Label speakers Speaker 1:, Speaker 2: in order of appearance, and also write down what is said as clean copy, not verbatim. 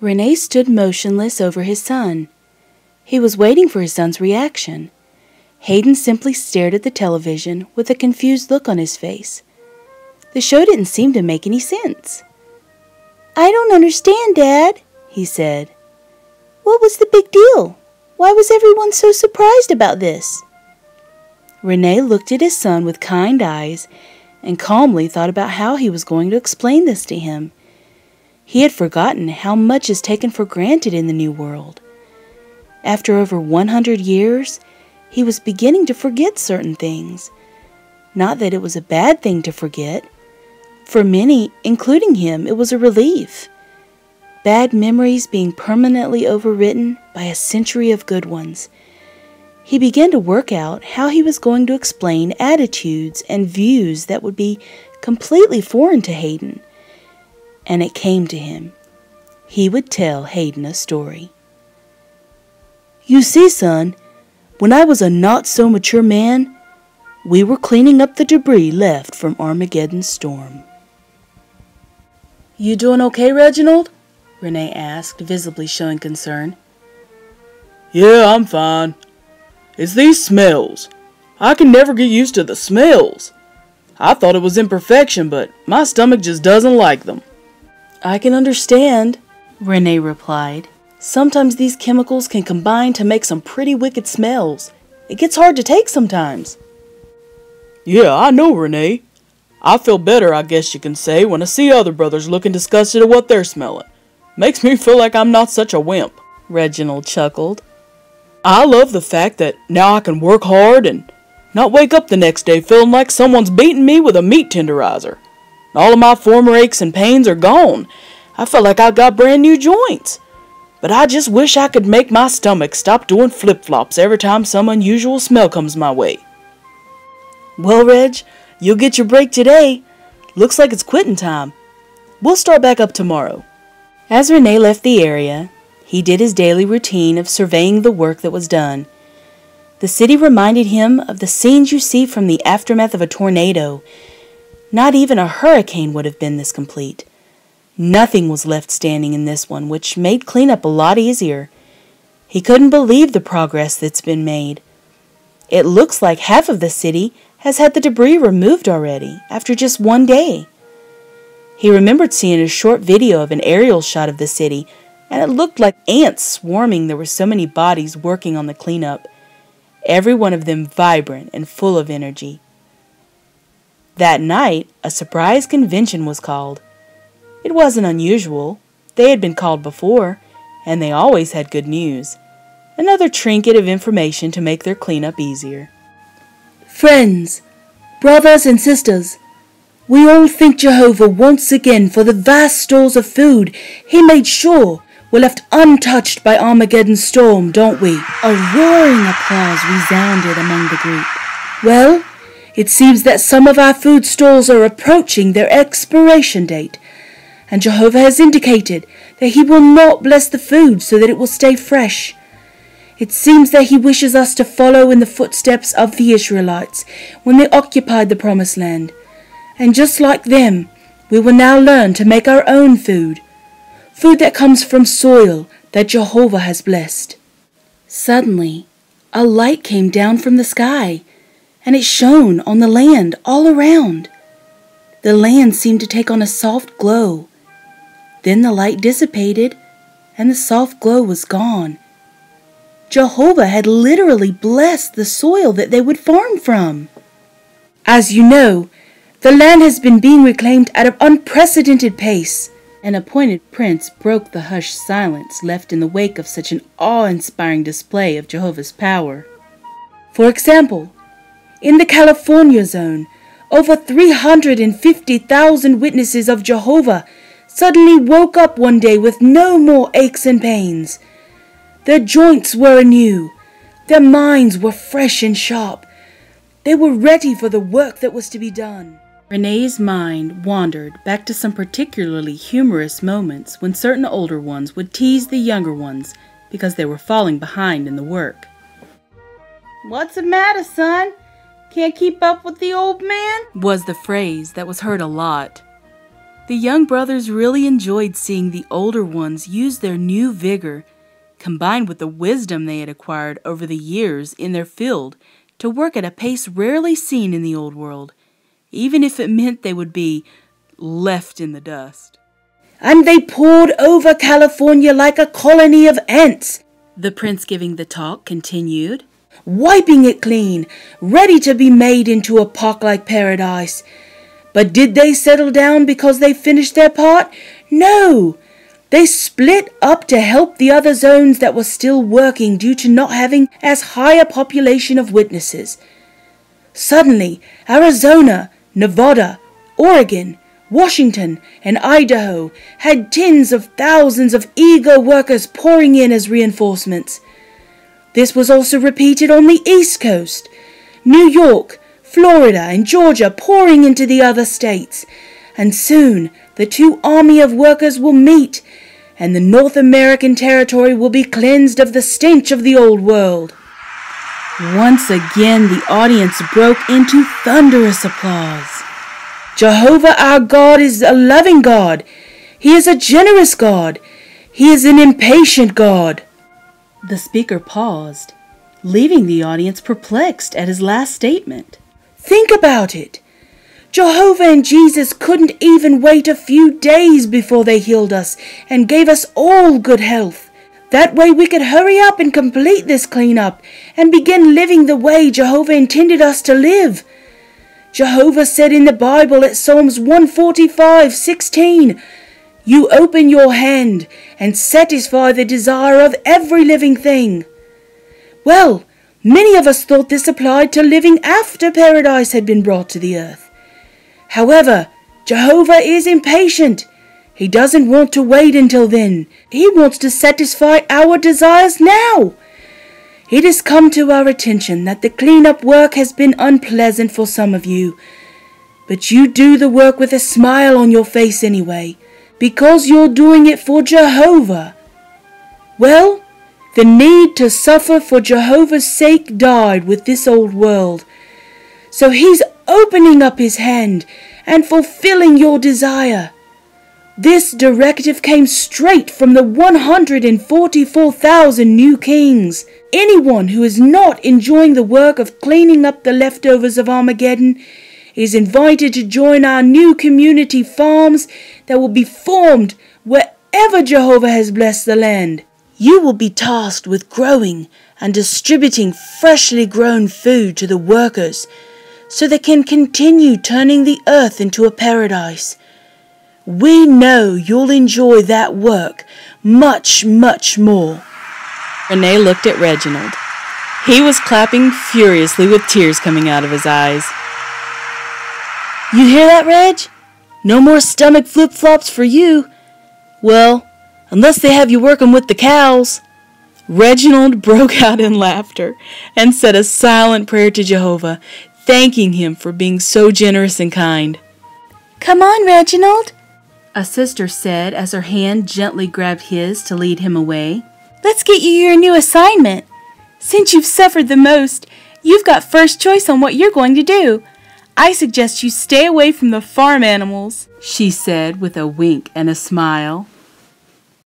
Speaker 1: Rene stood motionless over his son. He was waiting for his son's reaction. Hayden simply stared at the television with a confused look on his face. The show didn't seem to make any sense. "I don't understand, Dad," he said. "What was the big deal? Why was everyone so surprised about this?" Rene looked at his son with kind eyes and calmly thought about how he was going to explain this to him. He had forgotten how much is taken for granted in the New World. After over 100 years, he was beginning to forget certain things. Not that it was a bad thing to forget. For many, including him, it was a relief. Bad memories being permanently overwritten by a century of good ones. He began to work out how he was going to explain attitudes and views that would be completely foreign to Hayden. And it came to him. He would tell Hayden a story. "You see, son, when I was a not-so-mature man, we were cleaning up the debris left from Armageddon's storm." "You doing okay, Reginald?" Rene asked, visibly showing concern.
Speaker 2: "Yeah, I'm fine. It's these smells. I can never get used to the smells. I thought it was imperfection, but my stomach just doesn't like them."
Speaker 1: "I can understand," Rene replied. "Sometimes these chemicals can combine to make some pretty wicked smells. It gets hard to take sometimes."
Speaker 2: "Yeah, I know, Rene. I feel better, I guess you can say, when I see other brothers looking disgusted at what they're smelling. Makes me feel like I'm not such a wimp," Reginald chuckled. "I love the fact that now I can work hard and not wake up the next day feeling like someone's beating me with a meat tenderizer. All of my former aches and pains are gone. I feel like I've got brand new joints. But I just wish I could make my stomach stop doing flip-flops every time some unusual smell comes my way."
Speaker 1: "Well, Reg, you'll get your break today. Looks like it's quitting time. We'll start back up tomorrow." As Rene left the area, he did his daily routine of surveying the work that was done. The city reminded him of the scenes you see from the aftermath of a tornado. Not even a hurricane would have been this complete. Nothing was left standing in this one, which made cleanup a lot easier. He couldn't believe the progress that's been made. It looks like half of the city has had the debris removed already, after just one day. He remembered seeing a short video of an aerial shot of the city, and it looked like ants swarming. There were so many bodies working on the cleanup, every one of them vibrant and full of energy. That night, a surprise convention was called. It wasn't unusual. They had been called before, and they always had good news. Another trinket of information to make their cleanup easier.
Speaker 3: "Friends, brothers and sisters, we all thank Jehovah once again for the vast stores of food He made sure were left untouched by Armageddon's storm, don't we?" A roaring applause resounded among the group. "Well, it seems that some of our food stores are approaching their expiration date, and Jehovah has indicated that He will not bless the food so that it will stay fresh. It seems that He wishes us to follow in the footsteps of the Israelites when they occupied the Promised Land. And just like them, we will now learn to make our own food. Food that comes from soil that Jehovah has blessed." Suddenly, a light came down from the sky, and it shone on the land all around. The land seemed to take on a soft glow. Then the light dissipated, and the soft glow was gone. Jehovah had literally blessed the soil that they would farm from. "As you know, the land has been being reclaimed at an unprecedented pace." An appointed prince broke the hushed silence left in the wake of such an awe-inspiring display of Jehovah's power. "For example, in the California zone, over 350,000 witnesses of Jehovah suddenly woke up one day with no more aches and pains. Their joints were anew. Their minds were fresh and sharp. They were ready for the work that was to be done."
Speaker 1: Rene's mind wandered back to some particularly humorous moments when certain older ones would tease the younger ones because they were falling behind in the work.
Speaker 4: "What's the matter, son? Can't keep up with the old man?"
Speaker 1: was the phrase that was heard a lot. The young brothers really enjoyed seeing the older ones use their new vigor, combined with the wisdom they had acquired over the years in their field, to work at a pace rarely seen in the old world, even if it meant they would be left in the dust.
Speaker 3: And they poured over California like a colony of ants,
Speaker 1: The prince giving the talk continued.
Speaker 3: wiping it clean, ready to be made into a park-like paradise. But did they settle down because they finished their part? No! They split up to help the other zones that were still working due to not having as high a population of witnesses. Suddenly, Arizona, Nevada, Oregon, Washington, and Idaho had tens of thousands of eager workers pouring in as reinforcements. This was also repeated on the East Coast. New York, Florida, and Georgia pouring into the other states. And soon the two armies of workers will meet, and the North American territory will be cleansed of the stench of the old world.
Speaker 1: Once again, the audience broke into thunderous applause.
Speaker 3: Jehovah our God is a loving God. He is a generous God. He is an impatient God.
Speaker 1: The speaker paused, leaving the audience perplexed at his last statement.
Speaker 3: Think about it. Jehovah and Jesus couldn't even wait a few days before they healed us and gave us all good health. That way we could hurry up and complete this cleanup and begin living the way Jehovah intended us to live. Jehovah said in the Bible at Psalms 145:16, "You open your hand and satisfy the desire of every living thing." Well, many of us thought this applied to living after paradise had been brought to the earth. However, Jehovah is impatient. He doesn't want to wait until then. He wants to satisfy our desires now. It has come to our attention that the cleanup work has been unpleasant for some of you, but you do the work with a smile on your face anyway, because you're doing it for Jehovah. Well, the need to suffer for Jehovah's sake died with this old world. So he's opening up his hand and fulfilling your desire. This directive came straight from the 144,000 new kings. Anyone who is not enjoying the work of cleaning up the leftovers of Armageddon is invited to join our new community farms that will be formed wherever Jehovah has blessed the land. You will be tasked with growing and distributing freshly grown food to the workers so they can continue turning the earth into a paradise. We know you'll enjoy that work much, much more.
Speaker 1: Renee looked at Reginald. He was clapping furiously with tears coming out of his eyes.
Speaker 3: You hear that, Reg? No more stomach flip-flops for you. Well, unless they have you working with the cows.
Speaker 1: Reginald broke out in laughter and said a silent prayer to Jehovah, thanking him for being so generous and kind.
Speaker 4: Come on, Reginald,
Speaker 1: a sister said as her hand gently grabbed his to lead him away.
Speaker 4: let's get you your new assignment. Since you've suffered the most, you've got first choice on what you're going to do. I suggest you stay away from the farm animals,
Speaker 1: she said with a wink and a smile.